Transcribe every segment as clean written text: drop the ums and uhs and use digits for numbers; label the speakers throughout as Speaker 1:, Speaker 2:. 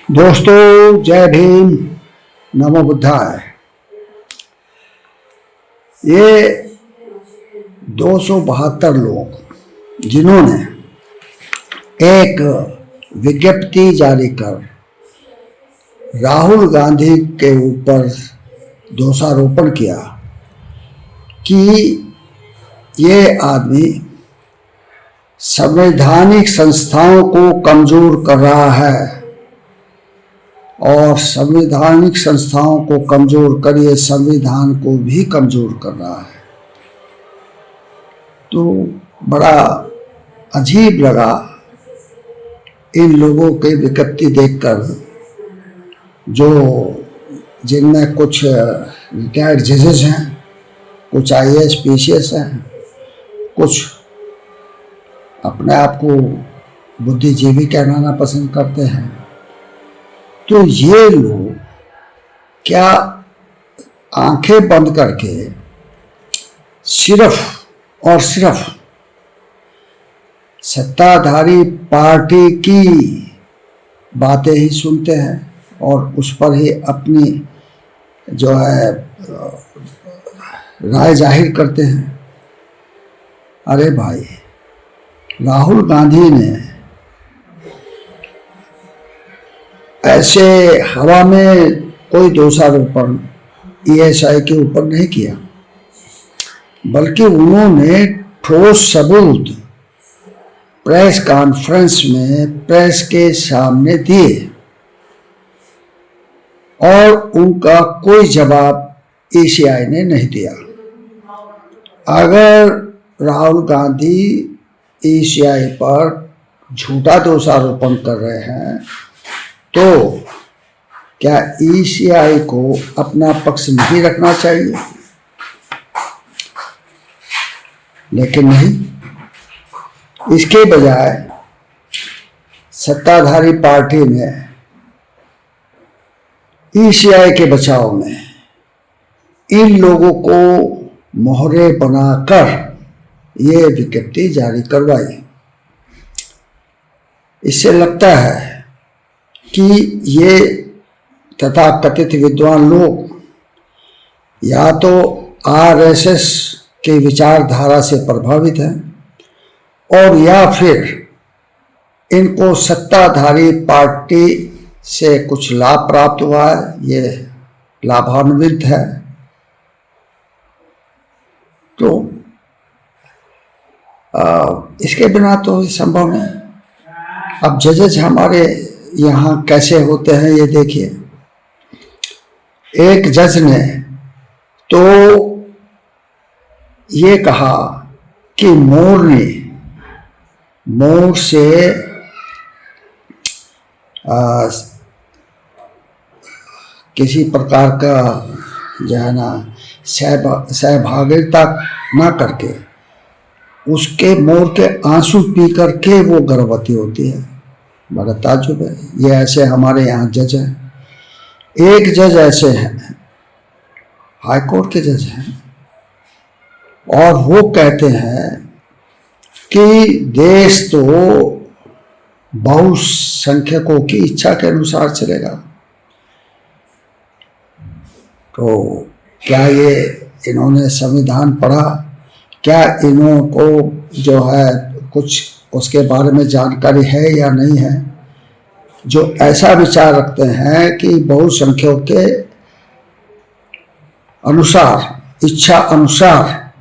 Speaker 1: दोस्तों, जय भीम, नमो बुद्धाय। ये 272 लोग जिन्होंने एक विज्ञप्ति जारी कर राहुल गांधी के ऊपर दोषारोपण किया कि ये आदमी संवैधानिक संस्थाओं को कमजोर कर रहा है और संवैधानिक संस्थाओं को कमजोर कर ये संविधान को भी कमजोर कर रहा है, तो बड़ा अजीब लगा इन लोगों की विज्ञप्ति देखकर, जो जिनमें कुछ रिटायर्ड जजेस हैं, कुछ IAS PCS हैं, कुछ अपने आप को बुद्धिजीवी कहलाना पसंद करते हैं। तो ये लोग क्या आंखें बंद करके सिर्फ और सिर्फ सत्ताधारी पार्टी की बातें ही सुनते हैं और उस पर ही अपनी जो है राय जाहिर करते हैं? अरे भाई, राहुल गांधी ने ऐसे हवा में कोई दोषारोपण ESI के ऊपर नहीं किया, बल्कि उन्होंने ठोस सबूत प्रेस कॉन्फ्रेंस में प्रेस के सामने दिए और उनका कोई जवाब ECI ने नहीं दिया। अगर राहुल गांधी ECI पर झूठा दोषारोपण कर रहे हैं तो क्या ECI को अपना पक्ष नहीं रखना चाहिए? लेकिन नहीं, इसके बजाय सत्ताधारी पार्टी ने ECI के बचाव में इन लोगों को मोहरे बनाकर ये विज्ञप्ति जारी करवाई। इससे लगता है कि ये तथाकथित विद्वान लोग या तो RSS के विचारधारा से प्रभावित हैं और या फिर इनको सत्ताधारी पार्टी से कुछ लाभ प्राप्त हुआ है, ये लाभान्वित है। तो इसके बिना तो संभव नहीं। अब जजेस हमारे यहाँ कैसे होते हैं ये देखिए। एक जज ने तो ये कहा कि मोर से किसी प्रकार का जो है ना सहभागिता ना करके उसके मोर के आंसू पी करके वो गर्भवती होती है। बड़ा ताज्जुब है। ये ऐसे हमारे यहाँ जज हैं। एक जज ऐसे हैं, हाई कोर्ट के जज हैं, और वो कहते हैं कि देश तो बहुसंख्यकों की इच्छा के अनुसार चलेगा। तो क्या ये इन्होंने संविधान पढ़ा? क्या इनको जो है कुछ उसके बारे में जानकारी है या नहीं है, जो ऐसा विचार रखते हैं कि बहुसंख्यकों के अनुसार, इच्छा अनुसार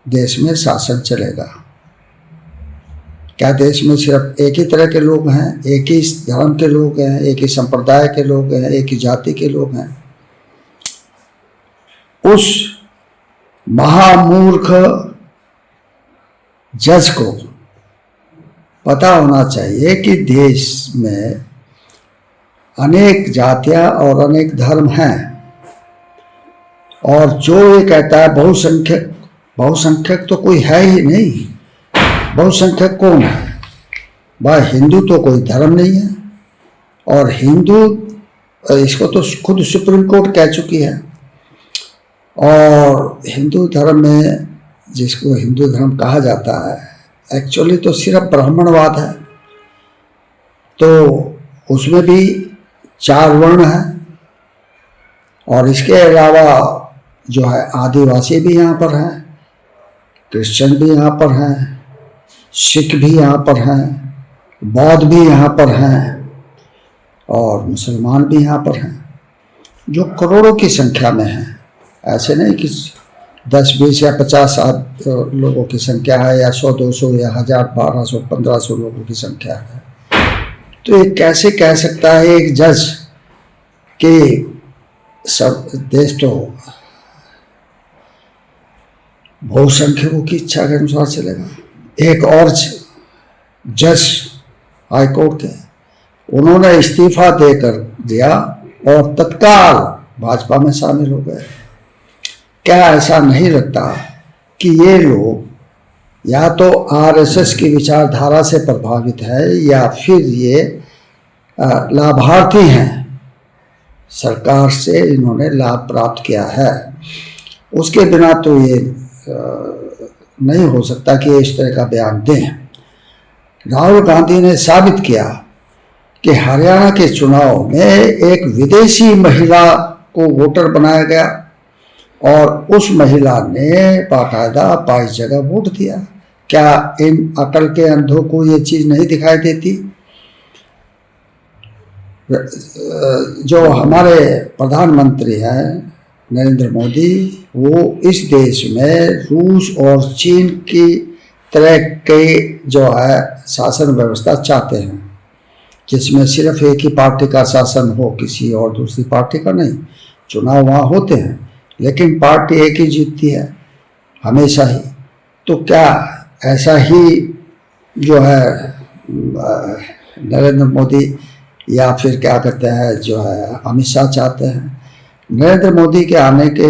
Speaker 1: देश में शासन चलेगा? क्या देश में सिर्फ एक ही तरह के लोग हैं, एक ही धर्म के लोग हैं, एक ही संप्रदाय के लोग हैं, एक ही जाति के लोग हैं? उस महामूर्ख जज को पता होना चाहिए कि देश में अनेक जातियां और अनेक धर्म हैं, और जो ये कहता है बहुसंख्यक तो कोई है ही नहीं। बहुसंख्यक कौन है? भाई, हिंदू तो कोई धर्म नहीं है, और हिंदू, इसको तो खुद सुप्रीम कोर्ट कह चुकी है। और हिंदू धर्म में, जिसको हिंदू धर्म कहा जाता है, एक्चुअली तो सिर्फ ब्राह्मणवाद है। तो उसमें भी 4 वर्ण है, और इसके अलावा जो है आदिवासी भी यहाँ पर हैं, क्रिश्चियन भी यहाँ पर हैं, सिख भी यहाँ पर हैं, बौद्ध भी यहाँ पर हैं और मुसलमान भी यहाँ पर हैं, जो करोड़ों की संख्या में हैं। ऐसे नहीं कि 10, 20 या 50 लोगों की संख्या है, या 100, 200 या 1000, 1200, 1500 लोगों की संख्या है। तो ये कैसे कह सकता है एक जज कि सब देश तो बहुसंख्यकों की इच्छा के अनुसार चलेगा। एक और जज हाईकोर्ट के, उन्होंने इस्तीफा देकर दिया और तत्काल भाजपा में शामिल हो गए। क्या ऐसा नहीं लगता कि ये लोग या तो आरएसएस की विचारधारा से प्रभावित है या फिर ये लाभार्थी हैं, सरकार से इन्होंने लाभ प्राप्त किया है। उसके बिना तो ये नहीं हो सकता कि ये इस तरह का बयान दें। राहुल गांधी ने साबित किया कि हरियाणा के चुनाव में एक विदेशी महिला को वोटर बनाया गया और उस महिला ने बाकायदा 22 जगह वोट दिया। क्या इन अकल के अंधों को ये चीज़ नहीं दिखाई देती? जो हमारे प्रधानमंत्री हैं नरेंद्र मोदी, वो इस देश में रूस और चीन की तरह के जो है शासन व्यवस्था चाहते हैं, जिसमें सिर्फ एक ही पार्टी का शासन हो, किसी और दूसरी पार्टी का नहीं। चुनाव वहाँ होते हैं लेकिन पार्टी एक ही जीतती है हमेशा ही। तो क्या ऐसा ही जो है नरेंद्र मोदी या फिर क्या कहते हैं जो है अमित शाह चाहते हैं? नरेंद्र मोदी के आने के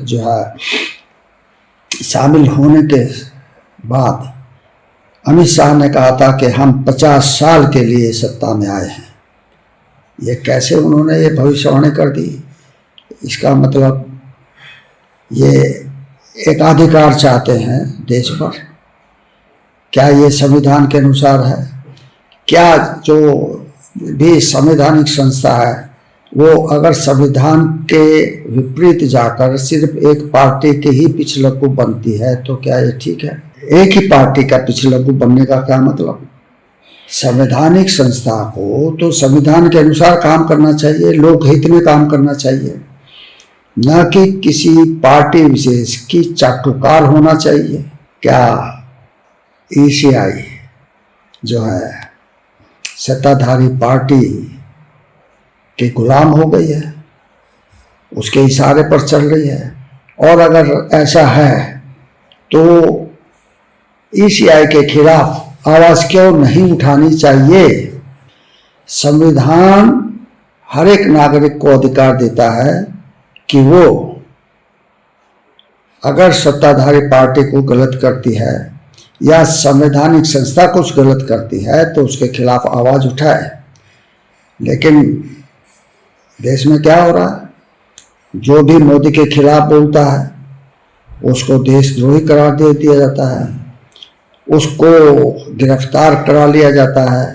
Speaker 1: जो है शामिल होने के बाद अमित शाह ने कहा था कि हम 50 साल के लिए सत्ता में आए हैं। ये कैसे उन्होंने ये भविष्यवाणी कर दी? इसका मतलब ये एकाधिकार चाहते हैं देश पर। क्या ये संविधान के अनुसार है? क्या जो भी संवैधानिक संस्था है वो अगर संविधान के विपरीत जाकर सिर्फ एक पार्टी के ही पिछलग्गू बनती है तो क्या ये ठीक है? एक ही पार्टी का पिछलग्गू बनने का क्या मतलब? संवैधानिक संस्था को तो संविधान के अनुसार काम करना चाहिए, लोकहित में काम करना चाहिए, न कि किसी पार्टी विशेष की चाटुकार होना चाहिए। क्या ईसीआई जो है सत्ताधारी पार्टी के गुलाम हो गई है, उसके इशारे पर चल रही है? और अगर ऐसा है तो ईसीआई के खिलाफ आवाज क्यों नहीं उठानी चाहिए? संविधान हर एक नागरिक को अधिकार देता है कि वो अगर सत्ताधारी पार्टी को गलत करती है या संवैधानिक संस्था कुछ गलत करती है तो उसके खिलाफ आवाज उठाए। लेकिन देश में क्या हो रहा है? जो भी मोदी के खिलाफ बोलता है उसको देशद्रोही करार दे दिया जाता है, उसको गिरफ्तार करा लिया जाता है,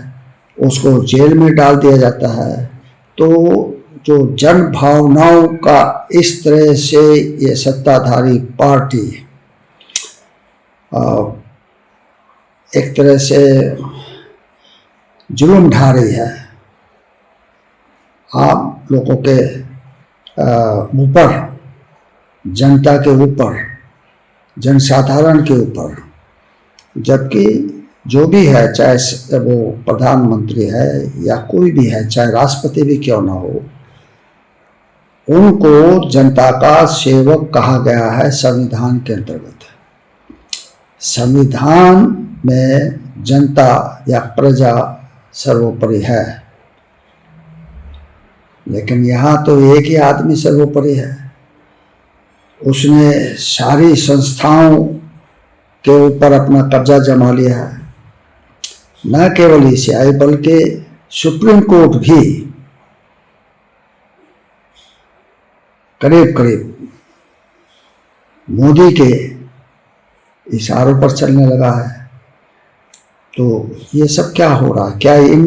Speaker 1: उसको जेल में डाल दिया जाता है। तो जो जन भावनाओं का इस तरह से ये सत्ताधारी पार्टी एक तरह से जुल्म ढा रही है आम लोगों के ऊपर, जनता के ऊपर, जनसाधारण के ऊपर। जबकि जो भी है, चाहे वो प्रधानमंत्री है या कोई भी है, चाहे राष्ट्रपति भी क्यों ना हो, उनको जनता का सेवक कहा गया है संविधान के अंतर्गत। संविधान में जनता या प्रजा सर्वोपरि है, लेकिन यहाँ तो एक ही आदमी सर्वोपरि है। उसने सारी संस्थाओं के ऊपर अपना कब्जा जमा लिया है। न केवल ईसीआई बल्कि सुप्रीम कोर्ट भी करीब करीब मोदी के इशारों पर चलने लगा है। तो ये सब क्या हो रहा है? क्या इन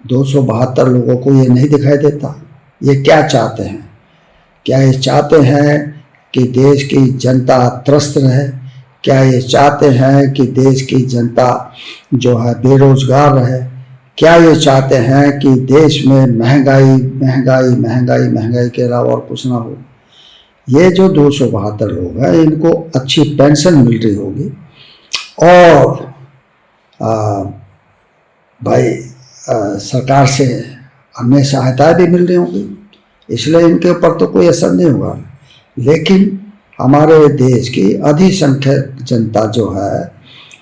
Speaker 1: 272 लोगों को ये नहीं दिखाई देता? ये क्या चाहते हैं? क्या ये चाहते हैं कि देश की जनता त्रस्त रहे? क्या ये चाहते हैं कि देश की जनता जो है बेरोजगार रहे? क्या ये चाहते हैं कि देश में महंगाई महंगाई महंगाई महंगाई के अलावा और कुछ ना हो? ये जो 272 लोग हैं, इनको अच्छी पेंशन मिल रही होगी और भाई सरकार से अन्य सहायताएं भी मिल रही होंगी, इसलिए इनके ऊपर तो कोई असर नहीं होगा। लेकिन हमारे देश की अधिसंख्यक जनता जो है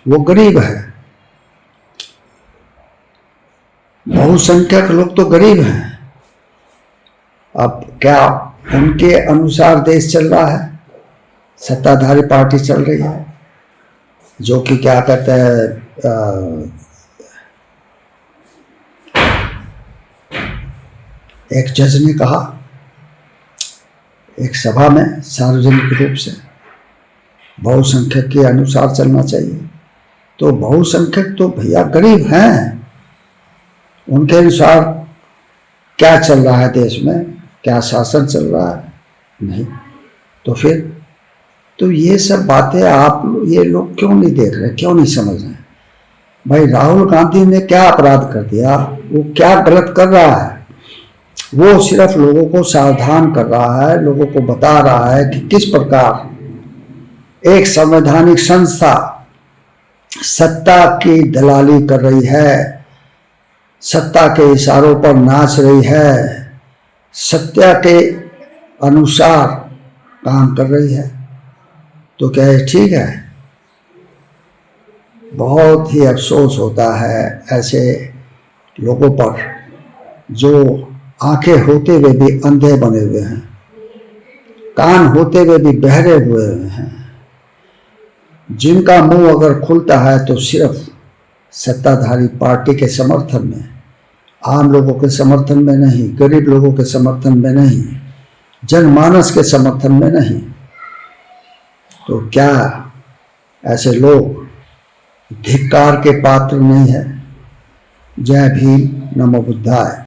Speaker 1: वो गरीब है। बहुसंख्यक लोग तो गरीब हैं। अब क्या उनके अनुसार देश चल रहा है? सत्ताधारी पार्टी चल रही है जो कि क्या कहते हैं, एक जज ने कहा एक सभा में सार्वजनिक रूप से, बहुसंख्यक के अनुसार चलना चाहिए। तो बहुसंख्यक तो भैया गरीब हैं, उनके अनुसार क्या चल रहा है देश में? क्या शासन चल रहा है? नहीं। तो फिर तो ये सब बातें आप ये लोग क्यों नहीं देख रहे, क्यों नहीं समझ रहे? भाई राहुल गांधी ने क्या अपराध कर दिया? वो क्या गलत कर रहा है? वो सिर्फ लोगों को सावधान कर रहा है, लोगों को बता रहा है कि किस प्रकार एक संवैधानिक संस्था सत्ता की दलाली कर रही है, सत्ता के इशारों पर नाच रही है, सत्ता के अनुसार काम कर रही है। तो क्या ये ठीक है? बहुत ही अफसोस होता है ऐसे लोगों पर जो आंखें होते हुए भी अंधे बने हुए हैं, कान होते हुए भी बहरे हुए हैं, जिनका मुंह अगर खुलता है तो सिर्फ सत्ताधारी पार्टी के समर्थन में, आम लोगों के समर्थन में नहीं, गरीब लोगों के समर्थन में नहीं, जनमानस के समर्थन में नहीं। तो क्या ऐसे लोग धिक्कार के पात्र नहीं है? जय भीम, नमो बुद्धाय।